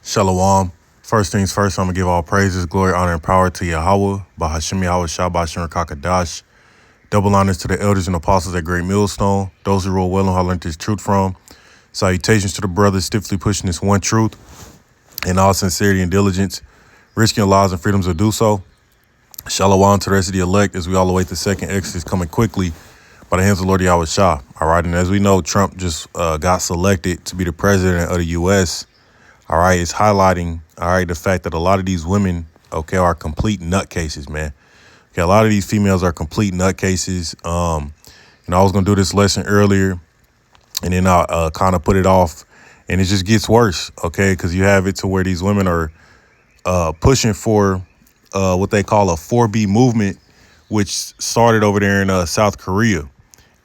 Shalom. First things first, I'm going to give all praises, glory, honor, and power to Yahweh, Bahashim Yahweh Shah, Bahashim Kakadash. Double honors to the elders and apostles at Great Millstone, those who rule well and how I learned this truth from. Salutations to the brothers stiffly pushing this one truth in all sincerity and diligence, risking lives and freedoms to do so. Shalom to the rest of the elect as we all await the second Exodus coming quickly by the hands of Lord Yahweh Shah. All right, and as we know, Trump just got selected to be the president of the U.S., all right, it's highlighting, all right, the fact that a lot of these women, okay, are complete nutcases, man. Okay, a lot of these females are complete nutcases. I was going to do this lesson earlier, and then I kind of put it off, and it just gets worse, okay, because you have it to where these women are pushing for what they call a 4B movement, which started over there in South Korea.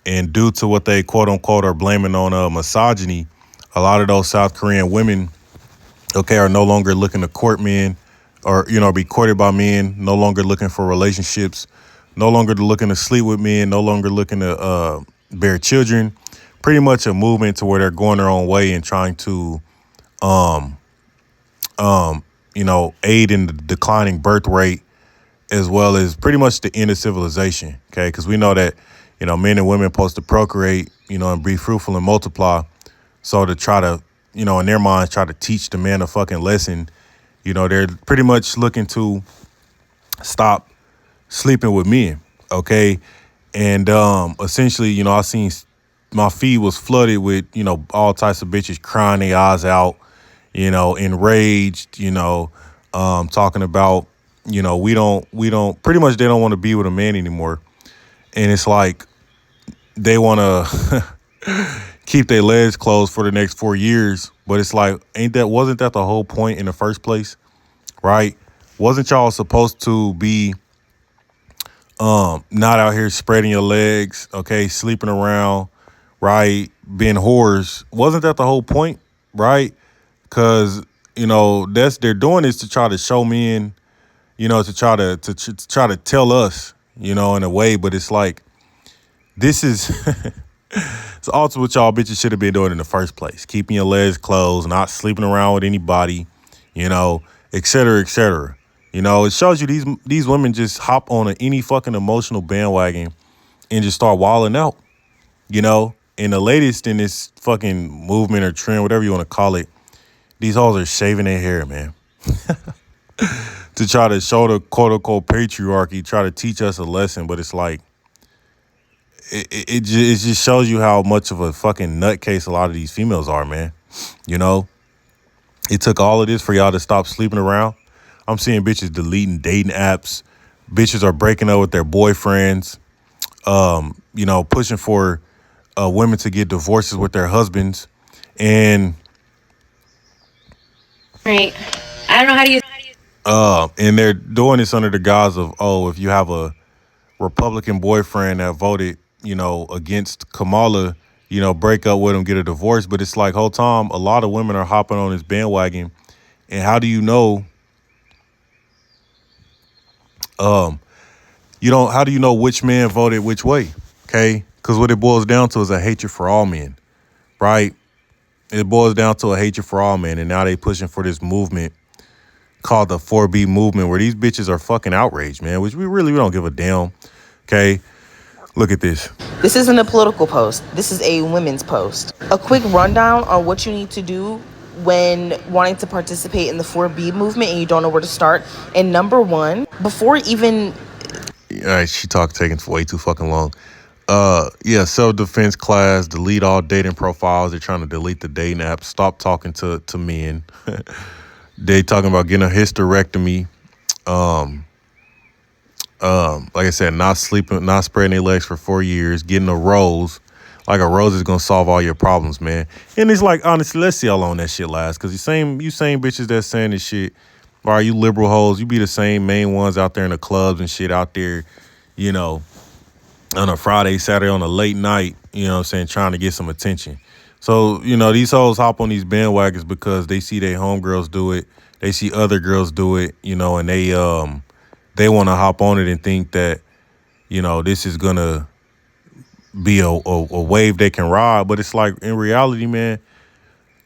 And due to what they, quote unquote, are blaming on misogyny, a lot of those South Korean women, okay, are no longer looking to court men or, be courted by men, no longer looking for relationships, no longer looking to sleep with men, no longer looking to bear children. Pretty much a movement to where they're going their own way and trying to, aid in the declining birth rate, as well as pretty much the end of civilization, okay? Because we know that, men and women are supposed to procreate, and be fruitful and multiply. So to try to, in their minds, try to teach the man a fucking lesson, they're pretty much looking to stop sleeping with men, okay? And essentially, I seen my feed was flooded with, all types of bitches crying their eyes out, enraged, talking about, we don't, pretty much they don't want to be with a man anymore. And it's like they want to keep their legs closed for the next 4 years. But it's like, wasn't that the whole point in the first place, right? Wasn't y'all supposed to be not out here spreading your legs, okay, sleeping around, right, being whores? Wasn't that the whole point, right? Because, they're doing this to try to show men, to try to tell us, in a way. But it's like, this is it's also what y'all bitches should have been doing in the first place. Keeping your legs closed, not sleeping around with anybody, et cetera, et cetera. It shows you these women just hop on any fucking emotional bandwagon and just start wilding out, And the latest in this fucking movement or trend, whatever you want to call it, these hoes are shaving their hair, man. To try to show the quote-unquote patriarchy, try to teach us a lesson. But it's like, it just shows you how much of a fucking nutcase a lot of these females are, man. It took all of this for y'all to stop sleeping around. I'm seeing bitches deleting dating apps. Bitches are breaking up with their boyfriends. Pushing for women to get divorces with their husbands. And right. I don't know how to use. And they're doing this under the guise of, if you have a Republican boyfriend that voted, against Kamala, break up with him, get a divorce. But it's like, whole time, a lot of women are hopping on this bandwagon. And how do you know? How do you know which man voted which way? Okay, because what it boils down to is a hatred for all men, right? It boils down to a hatred for all men, and now they pushing for this movement called the 4B movement, where these bitches are fucking outraged, man, which we don't give a damn. Okay, look at this. This isn't a political post. This is a women's post. A quick rundown on what you need to do when wanting to participate in the 4B movement and you don't know where to start. And number one, before even... All right, she taking way too fucking long. Self-defense class, delete all dating profiles. They're trying to delete the dating app. Stop talking to men. They talking about getting a hysterectomy. Like I said, not sleeping, not spreading their legs for 4 years, getting a rose. Like a rose is gonna solve all your problems, man. And it's like, honestly, let's see how long that shit lasts. Cause you same bitches that's saying this shit, all right, you liberal hoes, you be the same main ones out there in the clubs and shit out there, on a Friday, Saturday, on a late night, trying to get some attention. So, these hoes hop on these bandwagons because they see their homegirls do it. They see other girls do it, and they want to hop on it and think that, this is going to be a wave they can ride. But it's like, in reality, man,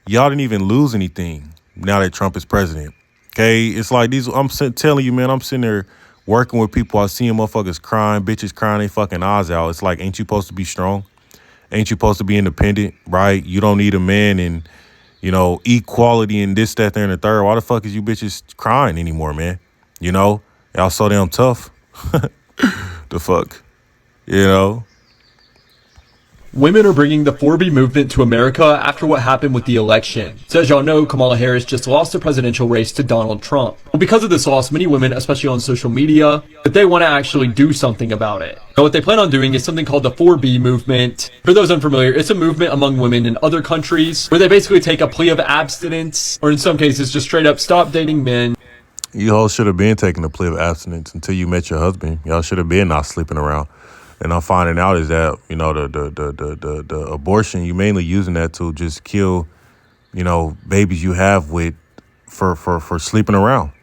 y'all didn't even lose anything. now that Trump is president. Okay, it's like these. Telling you, man. I'm sitting there working with people. I see motherfuckers crying, bitches crying their fucking eyes out. It's like, ain't you supposed to be strong? Ain't you supposed to be independent, right? You don't need a man and, equality and this, that, there, and the third. Why the fuck is you bitches crying anymore, man? Y'all so damn tough. The fuck, you know? Women are bringing the 4B movement to America after what happened with the election. So as y'all know, Kamala Harris just lost the presidential race to Donald Trump. Well, because of this loss, many women, especially on social media, that they want to actually do something about it. Now, what they plan on doing is something called the 4B movement. For those unfamiliar, it's a movement among women in other countries where they basically take a plea of abstinence, or in some cases, just straight up stop dating men. You all should have been taking a plea of abstinence until you met your husband. Y'all should have been not sleeping around. And I'm finding out is that, the abortion, you mainly using that to just kill, babies you have with for sleeping around.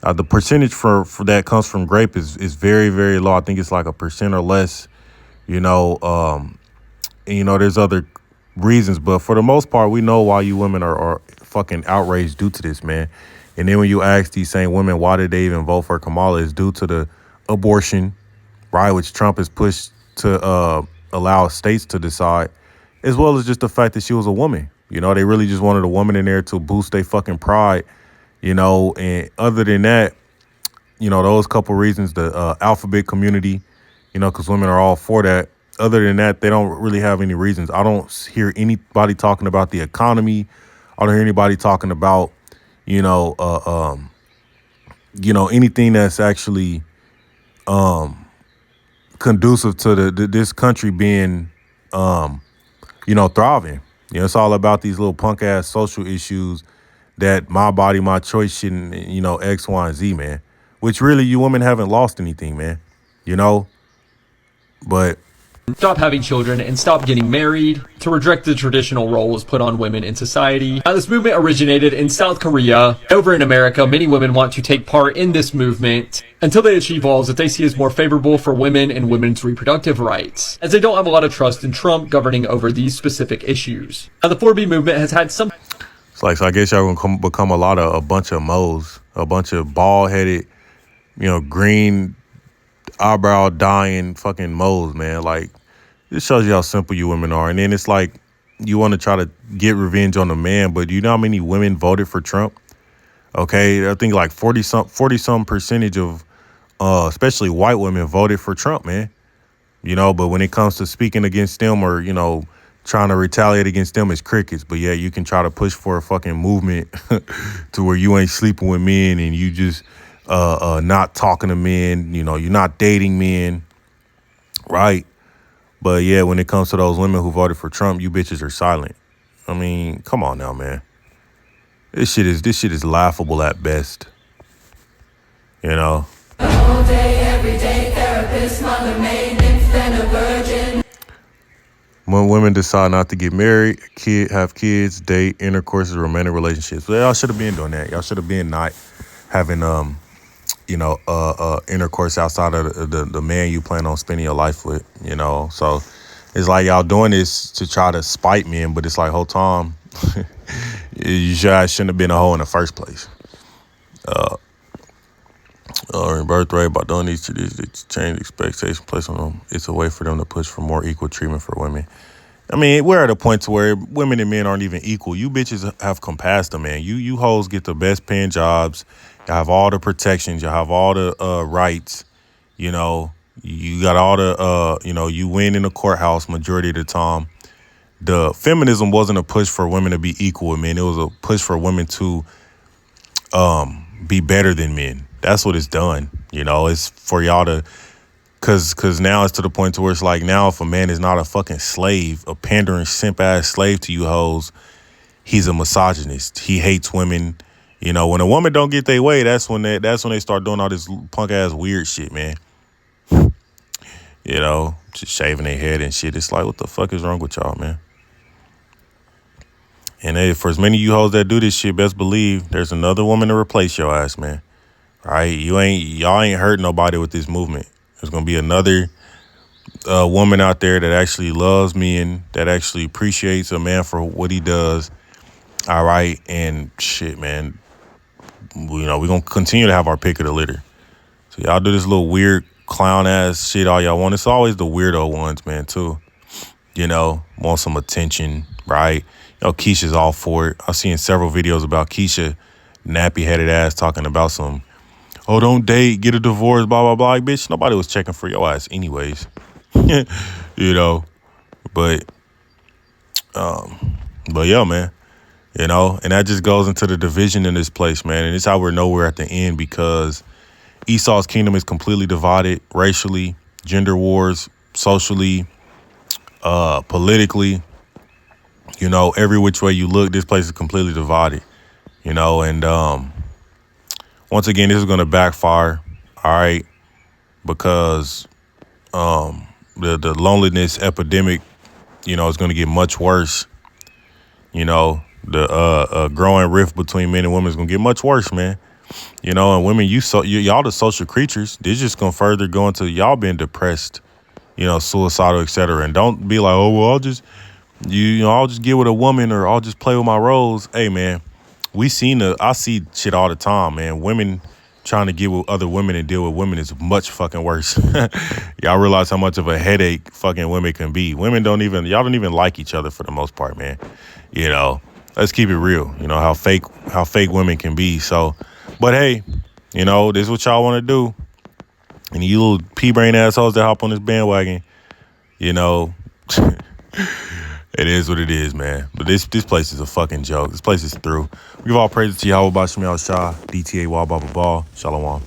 The percentage for that comes from grape is very, very low. I think it's like 1% or less, there's other reasons. But for the most part, we know why you women are fucking outraged due to this, man. And then when you ask these same women, why did they even vote for Kamala, it's due to the abortion, right, which Trump has pushed to allow states to decide, as well as just the fact that she was a woman. They really just wanted a woman in there to boost their fucking pride, and other than that, those couple reasons, the alphabet community, because women are all for that. Other than that, they don't really have any reasons. I don't hear anybody talking about the economy. I don't hear anybody talking about, anything that's actually conducive to this country being, thriving. It's all about these little punk ass social issues that my body, my choice shouldn't, X, Y, and Z, man. Which really you women haven't lost anything, man. But Stop having children and stop getting married, to reject the traditional roles put on women in society. Now, this movement originated in South Korea. Over in America, many women want to take part in this movement until they achieve laws that they see as more favorable for women and women's reproductive rights, as they don't have a lot of trust in Trump governing over these specific issues. Now, the 4B movement has had some... It's like, so I guess y'all gonna become a bunch of moles, a bunch of bald-headed, green eyebrow dying fucking moles, man. Like, this shows you how simple you women are. And then it's like you want to try to get revenge on the man, but you know how many women voted for Trump? Okay, I think like 40 some percentage of especially white women voted for Trump, man. But when it comes to speaking against them or, trying to retaliate against them, it's crickets. But yeah, you can try to push for a fucking movement to where you ain't sleeping with men and you just not talking to men, you're not dating men, right? But yeah, when it comes to those women who voted for Trump, you bitches are silent. I mean, come on now, man. This shit is laughable at best. All day, every day, therapist, mother, maid, infant, a virgin. When women decide not to get married, have kids, date, intercourse, romantic relationships. Well, y'all should have been doing that. Y'all should have been not having intercourse outside of the man you plan on spending your life with, So it's like y'all doing this to try to spite men, but it's like, whole time, you shouldn't have been a hoe in the first place. Birth rate, by doing these change expectations placed on them, it's a way for them to push for more equal treatment for women. I mean, we're at a point to where women and men aren't even equal. You bitches have compassed them, man. You hoes get the best paying jobs. You have all the protections. You have all the rights. You got all the, you win in the courthouse majority of the time. The feminism wasn't a push for women to be equal with men. It was a push for women to be better than men. That's what it's done. It's for y'all to, cause now it's to the point to where it's like, now if a man is not a fucking slave, a pandering simp ass slave to you hoes, he's a misogynist. He hates women. When a woman don't get their way, that's when they start doing all this punk ass weird shit, man. Just shaving their head and shit. It's like, what the fuck is wrong with y'all, man? And hey, for as many of you hoes that do this shit, best believe there's another woman to replace your ass, man. All right, y'all ain't hurt nobody with this movement. There's gonna be another woman out there that actually loves men, that actually appreciates a man for what he does, All right, and shit, man. We're gonna continue to have our pick of the litter. So y'all do this little weird clown ass shit all y'all want. It's always the weirdo ones, man, too. Want some attention, right? Keisha's all for it. I've seen several videos about Keisha nappy headed ass talking about some, oh, don't date, get a divorce, blah, blah, blah. Like, bitch, nobody was checking for your ass anyways. But yeah, man. And that just goes into the division in this place, man. And it's how we're nowhere at the end, because Esau's kingdom is completely divided racially, gender wars, socially, politically. Every which way you look, this place is completely divided. And once again, this is going to backfire, all right, because the loneliness epidemic, is going to get much worse. The growing rift between men and women is going to get much worse, man. And women, y'all the social creatures. This just going to further go into y'all being depressed, suicidal, etc. And don't be like, oh, well, I'll just get with a woman, or I'll just play with my roles. Hey, man, I see shit all the time, man. Women trying to get with other women and deal with women is much fucking worse. Y'all realize how much of a headache fucking women can be. Y'all don't even like each other for the most part, man. Let's keep it real. How fake women can be. So, but hey, this is what y'all want to do. And you little pea-brain assholes that hop on this bandwagon, it is what it is, man. But this place is a fucking joke. This place is through. We give all praise to Yahweh Bashim Yahweh Shah, DTA Wah Baba Ball. Shalom.